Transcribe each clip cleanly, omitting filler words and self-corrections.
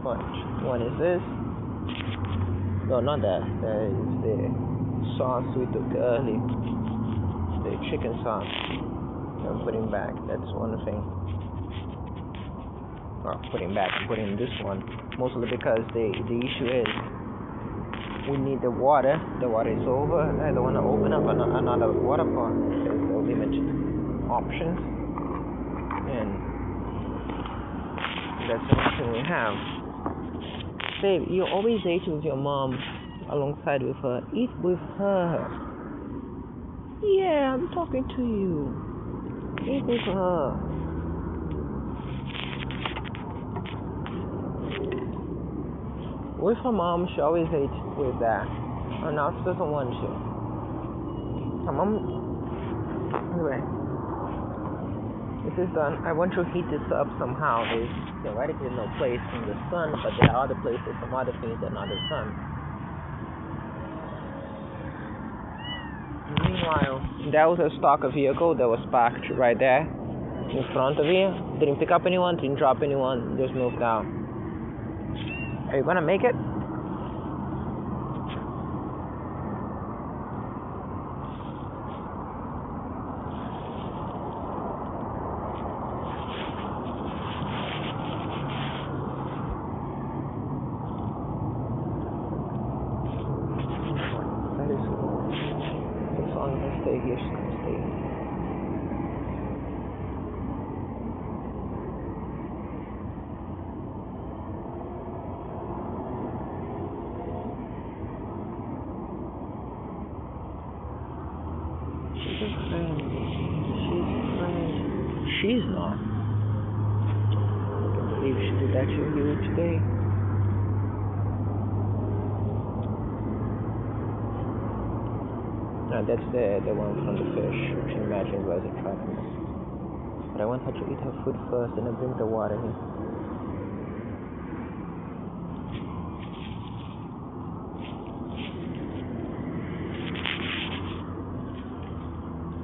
Which one is this? No, not that. That is the sauce we took early. The chicken sauce. I'm putting back. That's one thing. Well, putting back. I'm putting this one. Mostly because the issue is we need the water. The water is over. I don't want to open up another water pot because they'll limit options. And that's the option we have. Babe, you always ate with your mom alongside with her. Eat with her. Yeah, I'm talking to you. Eat with her. With her mom, she always ate with that. And now she doesn't want to. Her mom... Anyway. This is done. I want to heat this up somehow. There's theoretically no place in the sun, but there are other places, some other things that are not the sun. Meanwhile, there was a stalker vehicle that was parked right there in front of you. Didn't pick up anyone, didn't drop anyone, just moved out. Are you gonna make it? That is cool. As long as I stay here, she's gonna stay here. She's not. I can't believe she did that to you today. No, that's the one from the fish, which I imagine was a trap. But I want her to eat her food first and then bring the water here.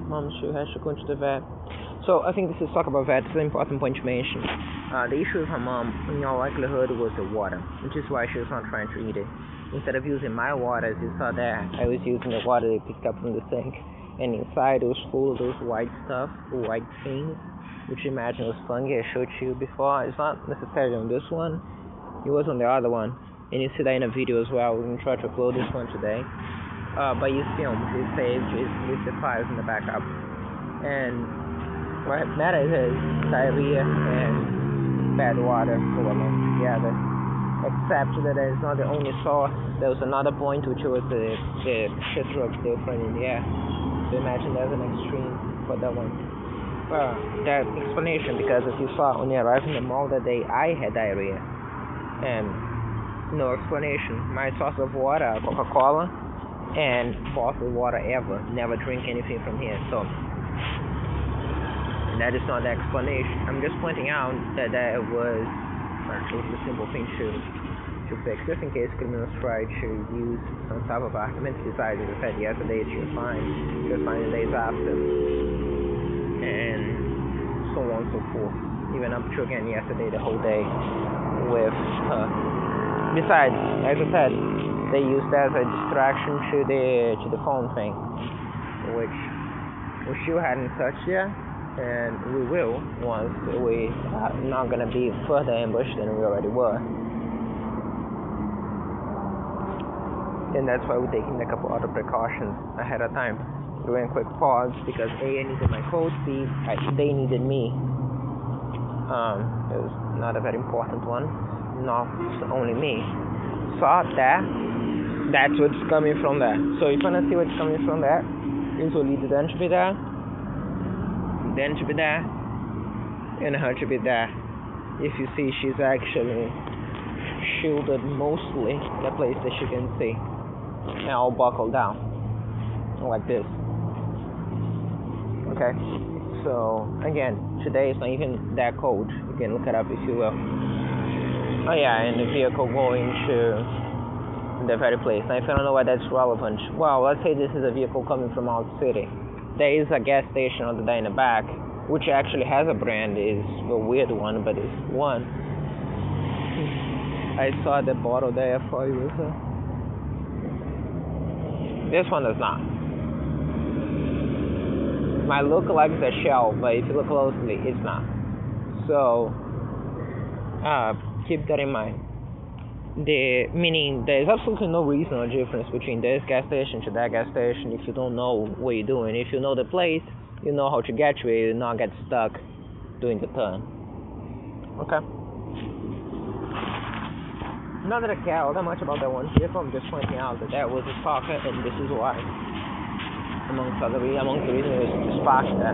Mom, she has to go to the vet. So I think this is talk about vet. It's an important point to mention. The issue with her mom, in all likelihood, was the water, which is why she was not trying to eat it. Instead of using my water, as you saw there, I was using the water they picked up from the sink, and inside it was full of those white stuff, white things, which I imagine was fungi. I showed you before. It's not necessarily on this one. It was on the other one, and you see that in a video as well. We're gonna try to upload this one today. But it's filmed, it's saved, with the files in the backup. And what matters is diarrhea and bad water go along together. Except that is not the only source. There was another point, which was the shit drugs they were throwing in the air. So imagine there's an extreme for that one. Well, that explanation, because as you saw when you arrived in the mall that day, I had diarrhea. And no explanation. My source of water, Coca-Cola, and bottled water ever. Never drink anything from here. So that is not the explanation. I'm just pointing out that that was a simple thing to fix, just in case criminals try to use some type of argument. Besides, as I said yesterday, she was fine the days after, and so on and so forth. Even up to again yesterday, the whole day with her. Besides, as I said, they used that as a distraction to the phone thing, which we still hadn't touched yet. And we will once we are not going to be further ambushed than we already were. And that's why we're taking a couple other precautions ahead of time. Doing a quick pause because A, I needed my code, B, they needed me. It was not a very important one, not only me. So that's what's coming from there. So if you want to see what's coming from there, it will lead them to be there. Then to be there, and her to be there. If you see, she's actually shielded mostly the place that she can see, and all buckled down like this. Okay, so again, today it's not even that cold. You can look it up if you will. Oh yeah, and the vehicle going to the very place. Now if you don't know why that's relevant, well, let's say this is a vehicle coming from out city. There is a gas station on the day in the back, which actually has a brand. Is a weird one, but it's one. I saw the bottle there for you. So. This one does not. Might look like the shell, but if you look closely, it's not. So keep that in mind. Meaning there's absolutely no reason or difference between this gas station to that gas station if you don't know what you're doing. If you know the place, you know how to get to it, you not get stuck doing the turn. Okay. Not that I care all that much about that one here, so I'm just pointing out that was a stalker, and this is why. Amongst the reasons it was sparked that.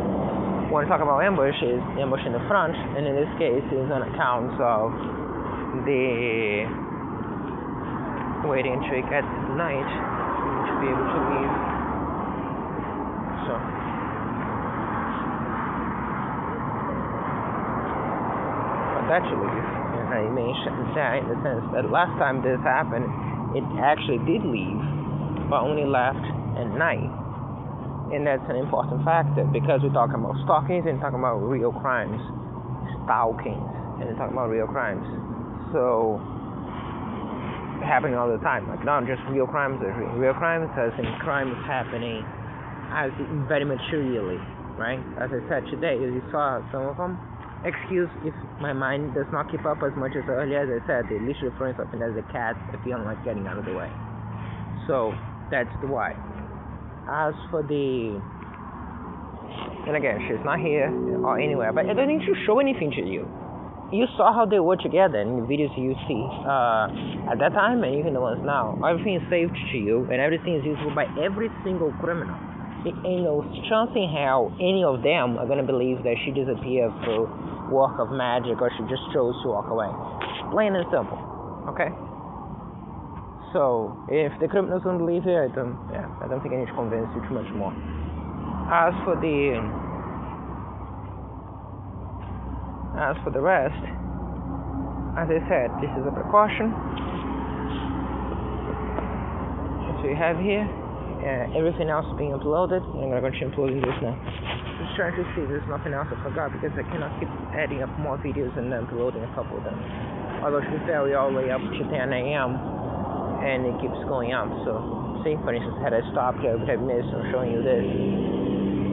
When we talk about ambush, is ambush in the front, and in this case is on account of the waiting until it gets night to be able to leave. So but that should leave. And I mentioned that in the sense that last time this happened, it actually did leave, but only left at night. And that's an important factor because we're talking about stalkings and talking about real crimes. Stalkings and talking about real crimes. So happening all the time. Like not just real crimes, real crimes as in crimes happening as very materially, right? As I said today, you saw some of them. Excuse if my mind does not keep up as much as earlier. As I said, they literally referring something as a cat if you don't like getting out of the way. So that's the why. As for the, and again, she's not here or anywhere, but I don't need to show anything to you. You saw how they were together in the videos you see at that time and even the ones now. Everything is saved to you and everything is usable by every single criminal. It ain't no chance in hell any of them are gonna believe that she disappeared through work of magic or she just chose to walk away. Plain and simple. Okay? So if the criminals don't believe it, I don't think I need to convince you too much more. As for the rest, as I said, this is a precaution. So you have here everything else being uploaded. I'm going to continue uploading this now. Just trying to see if there's nothing else I forgot because I cannot keep adding up more videos and then uploading a couple of them. Although to be fair, we're all the way up to 10 a.m. and it keeps going up. So see, for instance, had I stopped, I would have missed on showing you this,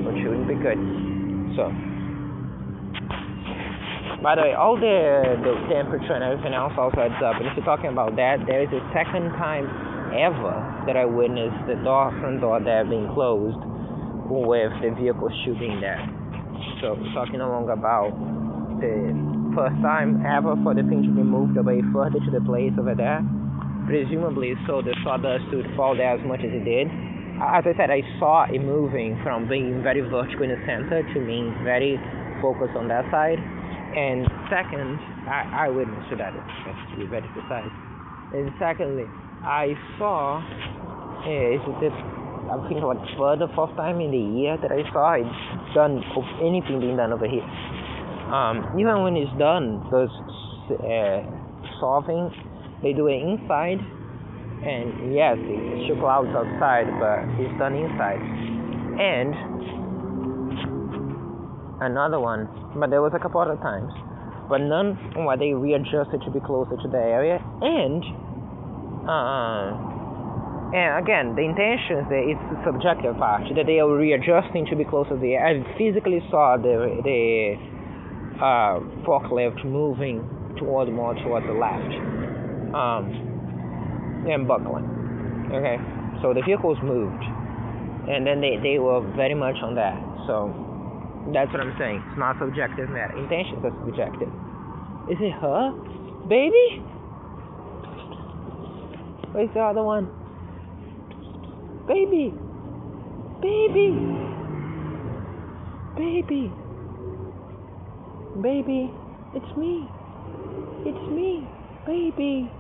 which wouldn't be good. So, by the way, all the temperature and everything else also adds up. And if you're talking about that, there is a second time ever that I witnessed the front door there being closed with the vehicle still being there. So we're talking no longer about the first time ever for the thing to be moved away further to the place over there. Presumably so the sawdust would fall there as much as it did. As I said, I saw it moving from being very vertical in the center to being very focused on that side. And second, I witnessed that. That's to be very precise. And secondly, I saw, I think like for the first time in the year that I saw it done of anything being done over here. Even when it's done, those solving, they do it inside. And yes, it's still clouds outside, but it's done inside. And another one, but there was a couple other times, but none where they readjusted to be closer to the area. And again, the intention is that it's the subjective part, that they are readjusting to be closer to the area. I physically saw the forklift moving more towards the left, and buckling. Okay, so the vehicles moved, and then they were very much on that. So that's what I'm saying. It's not subjective matter. Intentions are subjective. Is it her, baby? Where's the other one? Baby! Baby! Baby! Baby! It's me! It's me! Baby!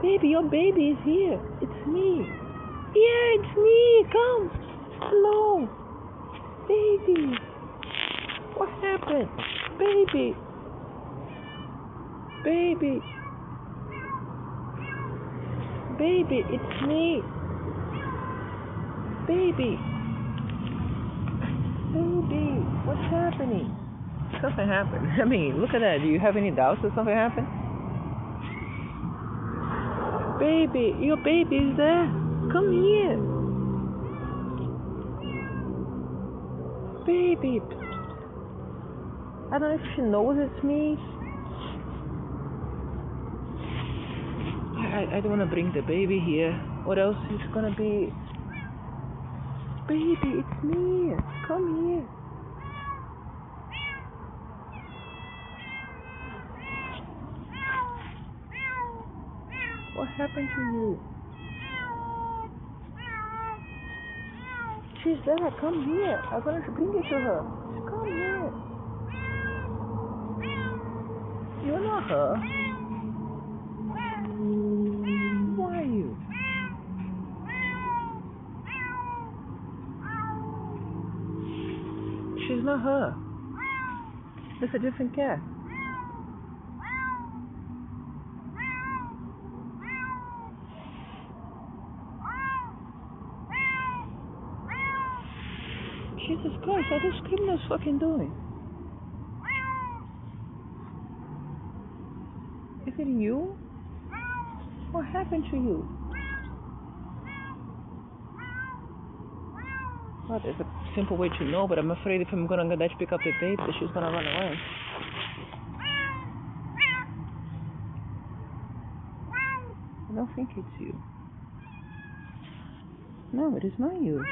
Baby, your baby is here! It's me! Yeah, it's me! Come! Hello! Baby! What happened? Baby! Baby! Baby, it's me! Baby! Baby! What's happening? Something happened. I mean, look at that. Do you have any doubts that something happened? Baby, your baby is there. Come here. Baby. I don't know if she knows it's me. I don't want to bring the baby here. What else is gonna be? Baby, it's me. Come here. What happened to you? She's there. Come here. I'm gonna bring it to her. Come here. You're not her. Why are you? She's not her. It's a different cat. Jesus Christ, what are those criminals fucking doing? Is it you? What happened to you? Well, there's a simple way to know, but I'm afraid if I'm gonna let you pick up the baby, that she's gonna run away. I don't think it's you. No, it is not you.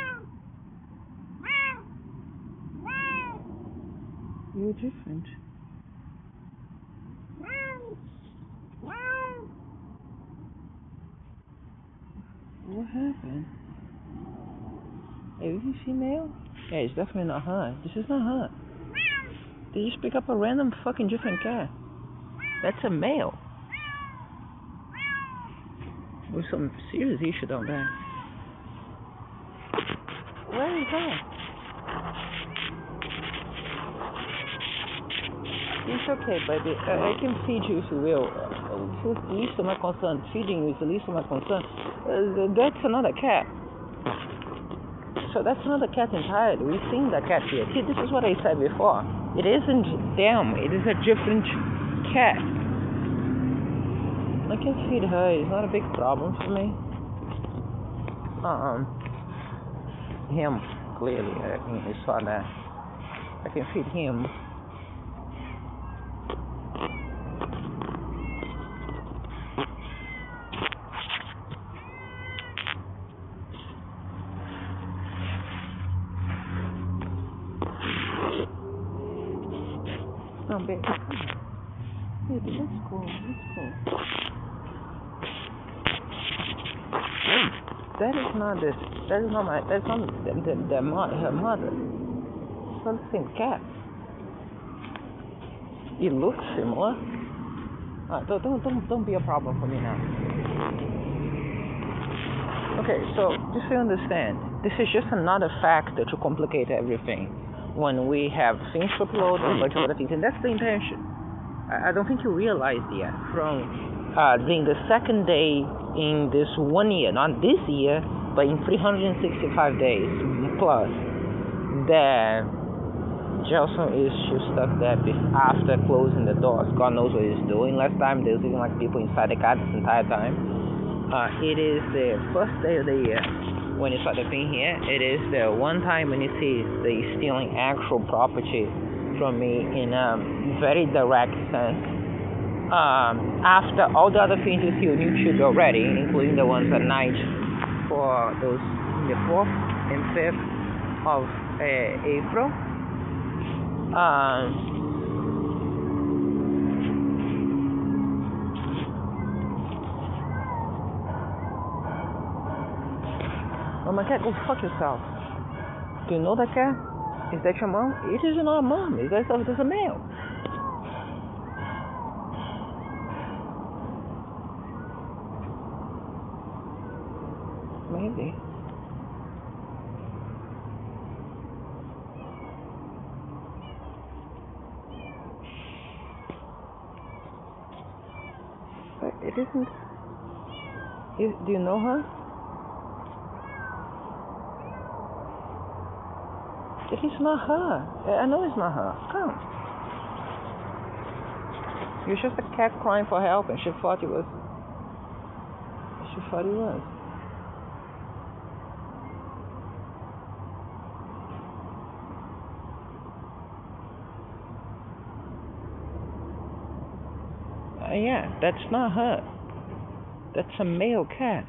You're different. What happened? Is this female? Yeah, it's definitely not her. This is not her. They just pick up a random fucking different cat. That's a male. With some serious issue down there. Where is that? It's okay, baby. I can feed you if you will. It's the least of my concern. Feeding you is the least of my concern. That's another cat. So that's another cat entirely. We've seen that cat here. See, this is what I said before. It isn't them. It is a different cat. I can feed her. It's not a big problem for me. Him, clearly. I saw that. I can feed him. No, baby. Baby, let's go. That is not this. That is not my. That's not her mother. It's not the same cat. It looks similar. Don't be a problem for me now. Okay, so just so you understand, this is just another factor to complicate everything. When we have things to upload and a bunch of other things, and that's the intention. I don't think you realize yet. From being the second day in this 1 year, not this year, but in 365 days plus, that Gelson is just stuck there after closing the doors. God knows what he's doing. Last time there was even like people inside the car this entire time. It is the first day of the year. When you started being here, it is the one time when you see they stealing actual property from me in a very direct sense. After all the other things you see on YouTube already, including the ones at night for those the 4th and 5th of April. Oh my cat, go fuck yourself. Do you know that cat? Is that your mom? It is not a mom. It is a male. Maybe. But it isn't. Do you know her? It is not her. I know it's not her. Come. You're just a cat crying for help and she thought it was... She thought he was. Yeah, that's not her. That's a male cat.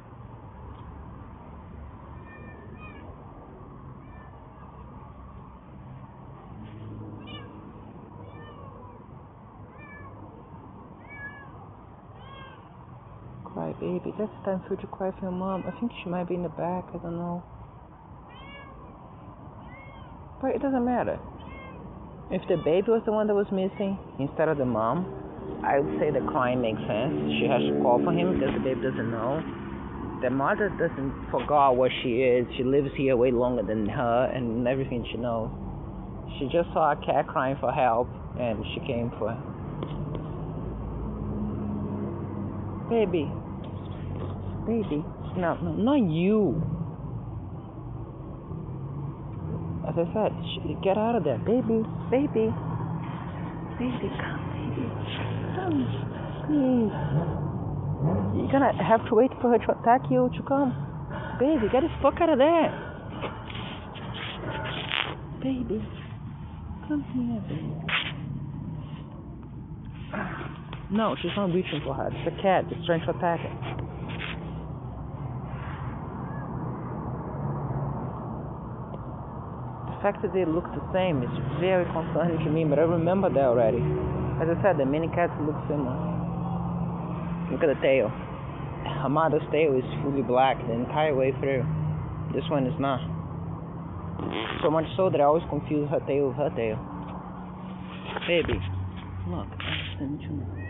Cry, baby. That's time for you to cry for your mom. I think she might be in the back. I don't know. But it doesn't matter. If the baby was the one that was missing instead of the mom, I would say the crying makes sense. She has to call for him because the baby doesn't know. The mother doesn't forget what she is. She lives here way longer than her and everything she knows. She just saw a cat crying for help and she came for her. Baby. Baby. No, not you. As I said, get out of there. Baby. Baby. Baby, come, baby. Come, please. You're gonna have to wait for her to attack you to come. Baby, get the fuck out of there. Baby. Come here, baby. No, she's not reaching for her. It's a cat. It's trying to attack her. The fact that they look the same is very concerning to me, but I remember that already. As I said, the many cats look similar. Look at the tail. Her mother's tail is fully black the entire way through. This one is not. So much so that I always confuse her tail with her tail. Baby, look, I understand you.